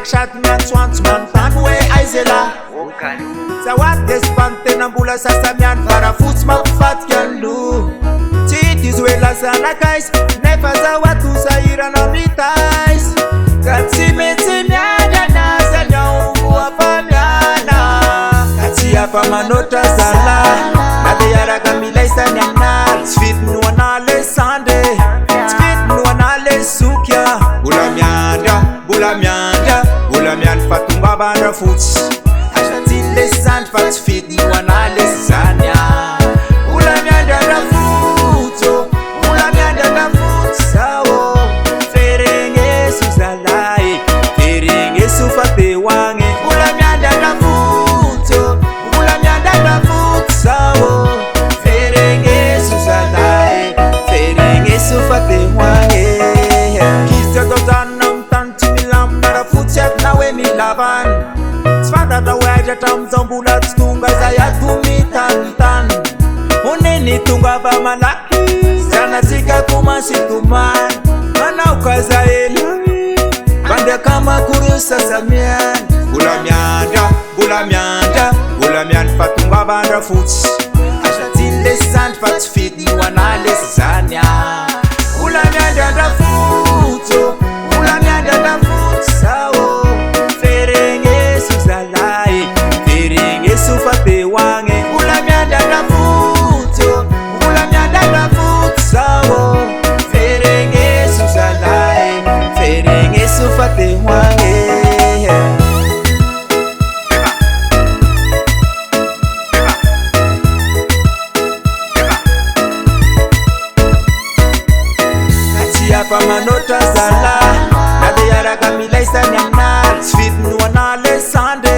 Sakshat miantswantsy manontany hoe aiza lahy Zawady espany tena mbola sasamiany farafotsy mampifatika ny loha Tsy diso hoe lasanakaiza nefa zawato sahirana mitaiza Ka tsy metsy miadana zany ao voafamiana Ka tsy afa-manoatra zalahy Na de iaraka milaisany aminary Tsy vidy noana le sande Tsy vidy noana le sokya Mbola miandra, mbola miandra Mbola miandry fa tonga an-drafotsy Asatsiny le sandry fa tsy vidy noana le zany Mbola miandra an-drafotsy Mbola miandra an-drafotsy sao Feregneso zalahy Feregneso fa teo agny Mbola miandra an-drafotsy Mbola miandra an-drafotsy sao Feregneso zalahy Feregneso fa teo agny Kizy atao zanona mitany tsy milamina rafotsy ato na hoe milavany Tsy fantatra hoe aiza hatramizao mbola tsy tonga zay ato mitanitany Oneny tonga fa malaky Zanatsika komansy tomany Manao ka za elany Mandeha kamakory sasamiany Mbola miandra, mbola miandra Mbola miandry fa tonga an-drafotsy Asatsiny le sandry fa tsy vidy noana le zany Mbola miandra an-drafotsy Mbola miandra an-drafotsy sao Feregneso zalahy Feregneso fa teo agny Mbola miandra an-drafotsy Mbola miandra an-drafotsy sao Feregneso zalahy Feregneso fa teo agny Afa-manoatra zalahy Na de iaraka milaisany aminary Tsy vidy noana le sande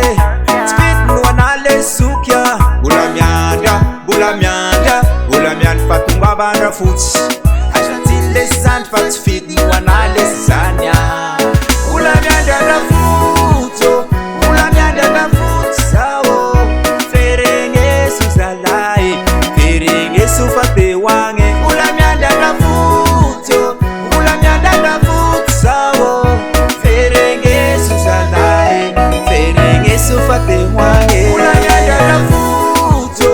Tsy vidy noana le sokya Mbola miandra, mbola miandra Mbola miandry fa tonga an-drafotsy Asatsiny le sandry fa tsy vidy noana le zany Mbola miandra an-drafotsy Mbola miandra an-drafotsy sao Feregneso zalahy Feregneso fa teo agny Mbola miandra an-drafotsy Mbola miandra an-drafotsy sao Feregneso zalahy Feregneso fa teo agny Mbola miandra an-drafotsy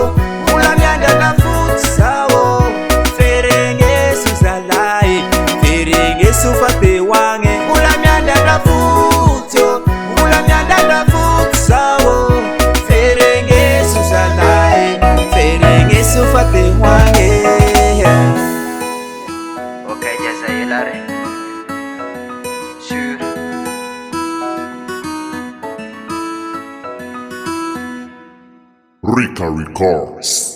Mbola miandra an-drafotsy sao Feregneso zalahy Feregneso fa teo agny Mbola miandra an-drafotsy Mbola miandra an-drafotsy sao Feregneso zalahy Feregneso fa teo agny Okay, jaza elare Sur Rika Records.